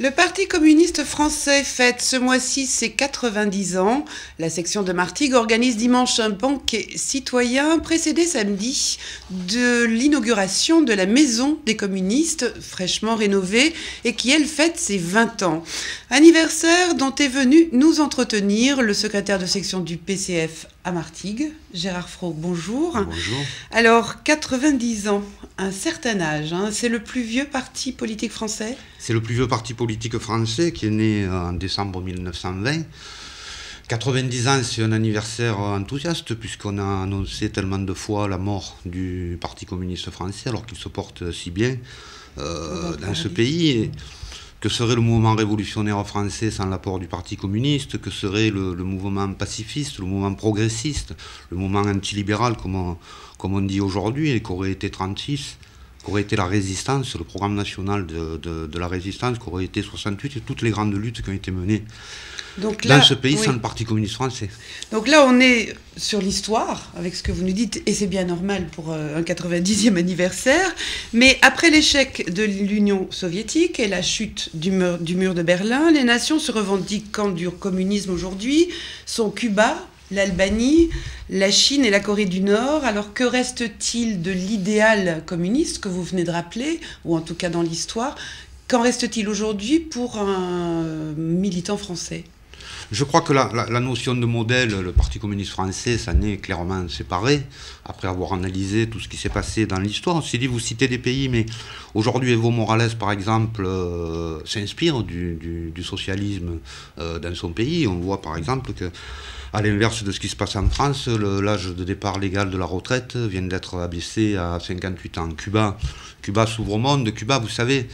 Le Parti communiste français fête ce mois-ci ses 90 ans. La section de Martigues organise dimanche un banquet citoyen précédé samedi de l'inauguration de la maison des communistes, fraîchement rénovée et qui, elle, fête ses 20 ans. Anniversaire dont est venu nous entretenir le secrétaire de section du PCF à Martigues, Gérard Frot. Bonjour. Bonjour. Alors, 90 ans, un certain âge, hein, c'est le plus vieux parti politique français ? C'est le plus vieux parti politique français qui est né en décembre 1920. 90 ans, c'est un anniversaire enthousiaste puisqu'on a annoncé tellement de fois la mort du Parti communiste français alors qu'il se porte si bien dans ce pays. Et que serait le mouvement révolutionnaire français sans l'apport du Parti communiste? Que serait le mouvement pacifiste, le mouvement progressiste, le mouvement antilibéral, comme on dit aujourd'hui, et qu'aurait été 36, qu'aurait été la résistance, le programme national de la résistance, qu'aurait été 68, et toutes les grandes luttes qui ont été menées donc là, dans ce pays, oui, sans le Parti communiste français. Donc là, on est sur l'histoire, avec ce que vous nous dites, et c'est bien normal pour un 90e anniversaire. Mais après l'échec de l'Union soviétique et la chute du mur de Berlin, les nations se revendiquant du communisme aujourd'hui sont Cuba, l'Albanie, la Chine et la Corée du Nord. Alors que reste-t-il de l'idéal communiste que vous venez de rappeler, ou en tout cas dans l'histoire? Qu'en reste-t-il aujourd'hui pour un militant français? Je crois que la notion de modèle, le Parti communiste français, ça n'est clairement séparé, après avoir analysé tout ce qui s'est passé dans l'histoire. On s'est dit, vous citez des pays, mais aujourd'hui, Evo Morales, par exemple, s'inspire du socialisme dans son pays. On voit, par exemple, que, à l'inverse de ce qui se passe en France, l'âge de départ légal de la retraite vient d'être abaissé à 58 ans. Cuba s'ouvre au monde. Cuba, vous savez,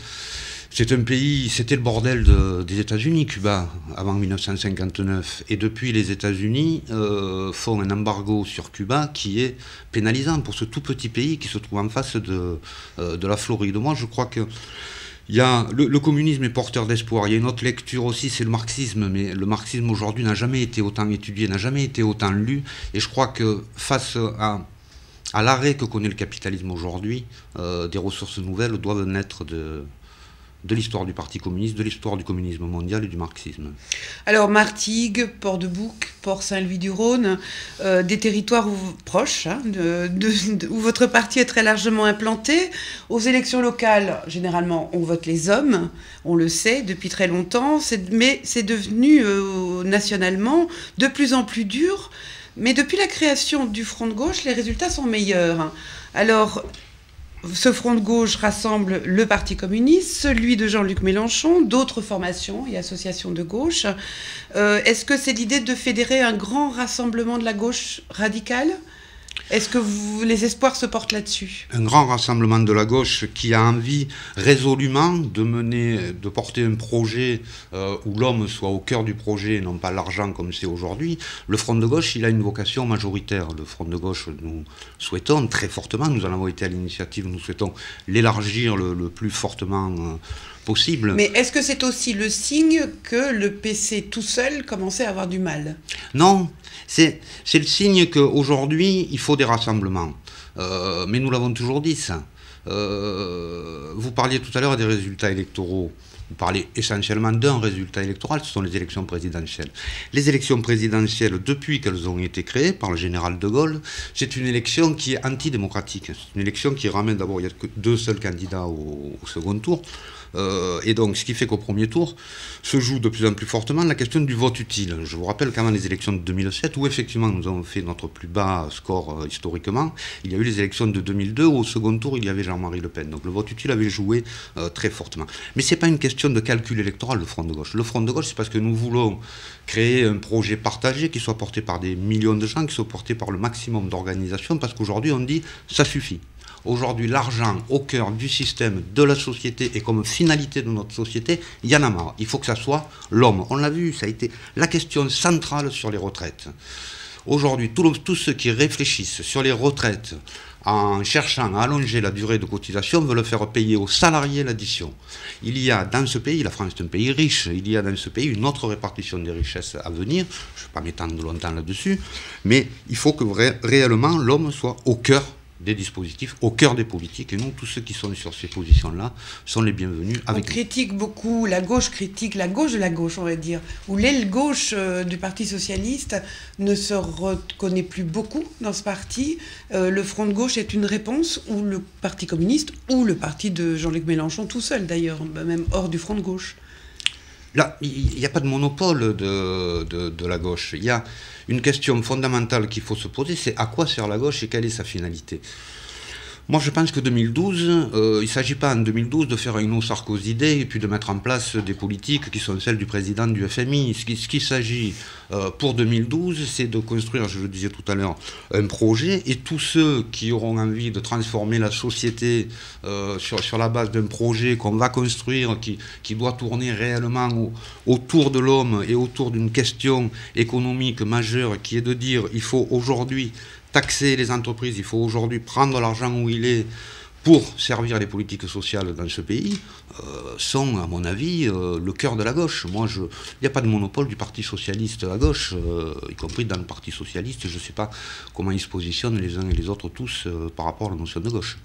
c'est un pays, c'était le bordel des États-Unis, Cuba, avant 1959. Et depuis, les États-Unis font un embargo sur Cuba qui est pénalisant pour ce tout petit pays qui se trouve en face de la Floride. Moi, je crois que le communisme est porteur d'espoir. Il y a une autre lecture aussi, c'est le marxisme. Mais le marxisme aujourd'hui n'a jamais été autant étudié, n'a jamais été autant lu. Et je crois que face à l'arrêt que connaît le capitalisme aujourd'hui, des ressources nouvelles doivent naître de l'histoire du Parti communiste, de l'histoire du communisme mondial et du marxisme. Alors Martigues, Port-de-Bouc, Port-Saint-Louis-du-Rhône, des territoires proches, hein, où votre parti est très largement implanté. Aux élections locales, généralement, on vote les hommes, on le sait depuis très longtemps, mais c'est devenu nationalement de plus en plus dur. Mais depuis la création du Front de gauche, les résultats sont meilleurs. Alors, ce Front de gauche rassemble le Parti communiste, celui de Jean-Luc Mélenchon, d'autres formations et associations de gauche. Est-ce que c'est l'idée de fédérer un grand rassemblement de la gauche radicale ? Est-ce que les espoirs se portent là-dessus? Un grand rassemblement de la gauche qui a envie résolument de porter un projet où l'homme soit au cœur du projet et non pas l'argent comme c'est aujourd'hui. Le Front de gauche, il a une vocation majoritaire. Le Front de gauche, nous souhaitons très fortement, nous en avons été à l'initiative, nous souhaitons l'élargir le plus fortement possible. Mais est-ce que c'est aussi le signe que le PC tout seul commençait à avoir du mal? Non, c'est le signe qu'aujourd'hui, il faut des rassemblements. Mais nous l'avons toujours dit, ça. Vous parliez tout à l'heure des résultats électoraux. Vous parlez essentiellement d'un résultat électoral, ce sont les élections présidentielles. Les élections présidentielles, depuis qu'elles ont été créées par le général de Gaulle, c'est une élection qui est antidémocratique. C'est une élection qui ramène d'abord, il n'y a que 2 seuls candidats au second tour. Et donc, ce qui fait qu'au premier tour se joue de plus en plus fortement la question du vote utile. Je vous rappelle qu'avant les élections de 2007, où effectivement nous avons fait notre plus bas score historiquement, il y a eu les élections de 2002, où au second tour, il y avait Jean-Marie Le Pen. Donc le vote utile avait joué très fortement. Mais ce n'est pas une question de calcul électoral, le Front de gauche. Le Front de gauche, c'est parce que nous voulons créer un projet partagé qui soit porté par des millions de gens, qui soit porté par le maximum d'organisations, parce qu'aujourd'hui, on dit ça suffit. Aujourd'hui, l'argent au cœur du système, de la société et comme finalité de notre société, il y en a marre. Il faut que ça soit l'homme. On l'a vu, ça a été la question centrale sur les retraites. Aujourd'hui, tous ceux qui réfléchissent sur les retraites en cherchant à allonger la durée de cotisation veulent faire payer aux salariés l'addition. Il y a dans ce pays, la France est un pays riche, il y a dans ce pays une autre répartition des richesses à venir. Je ne vais pas m'étendre longtemps là-dessus, mais il faut que réellement l'homme soit au cœur des dispositifs au cœur des politiques, et non tous ceux qui sont sur ces positions-là sont les bienvenus avec nous. Critique beaucoup, la gauche critique la gauche de la gauche, on va dire, où l'aile gauche du Parti socialiste ne se reconnaît plus beaucoup dans ce parti. Le Front de gauche est une réponse, ou le Parti communiste, ou le parti de Jean-Luc Mélenchon tout seul d'ailleurs, même hors du Front de gauche. Là, il n'y a pas de monopole de la gauche. Il y a une question fondamentale qu'il faut se poser, c'est à quoi sert la gauche et quelle est sa finalité. Moi, je pense que 2012, il ne s'agit pas en 2012 de faire une autre Sarkozydée et puis de mettre en place des politiques qui sont celles du président du FMI. Ce qu'il s'agit pour 2012, c'est de construire, je le disais tout à l'heure, un projet, et tous ceux qui auront envie de transformer la société sur la base d'un projet qu'on va construire, qui doit tourner réellement autour de l'homme et autour d'une question économique majeure, qui est de dire il faut aujourd'hui taxer les entreprises, il faut aujourd'hui prendre l'argent où il est pour servir les politiques sociales dans ce pays, sont, à mon avis, le cœur de la gauche. Moi, il n'y a pas de monopole du Parti socialiste à gauche, y compris dans le Parti socialiste. Je ne sais pas comment ils se positionnent les uns et les autres tous par rapport à la notion de gauche.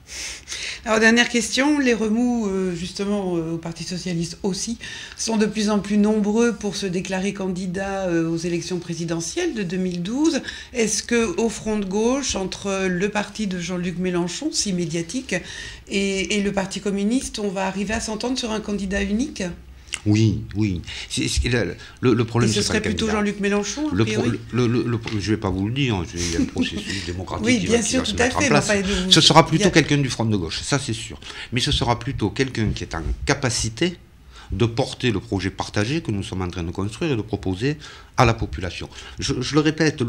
Alors, dernière question, les remous, justement, au Parti socialiste aussi, sont de plus en plus nombreux pour se déclarer candidat aux élections présidentielles de 2012. Est-ce qu'au Front de gauche, entre le parti de Jean-Luc Mélenchon, si médiatique, et le Parti communiste, on va arriver à s'entendre sur un candidat unique? Oui. Le problème, et ce serait plutôt Jean-Luc Mélenchon, a priori. Je ne vais pas vous le dire, il y a un processus démocratique oui, qui bien va sûr, se tout à mettre fait, en place. Ce sera plutôt quelqu'un du Front de gauche, ça c'est sûr. Mais ce sera plutôt quelqu'un qui est en capacité de porter le projet partagé que nous sommes en train de construire et de proposer à la population. Je le répète,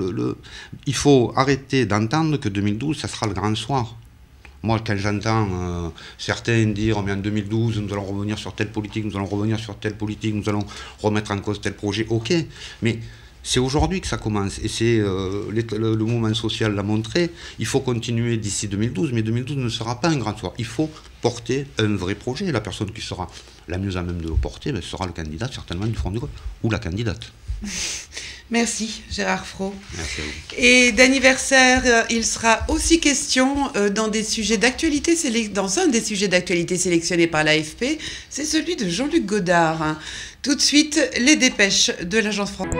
il faut arrêter d'entendre que 2012, ça sera le grand soir. Moi, quand j'entends certains dire mais en 2012, nous allons revenir sur telle politique, nous allons revenir sur telle politique, nous allons remettre en cause tel projet, ok, mais c'est aujourd'hui que ça commence, et c'est le mouvement social l'a montré. Il faut continuer d'ici 2012, mais 2012 ne sera pas un grand soir. Il faut porter un vrai projet, et la personne qui sera la mieux à même de le porter sera le candidat certainement du Front de gauche, ou la candidate. Merci Gérard Fraud. Merci à vous. Et d'anniversaire, il sera aussi question dans un des sujets d'actualité sélectionnés par l'AFP, c'est celui de Jean-Luc Godard. Tout de suite, les dépêches de l'Agence France.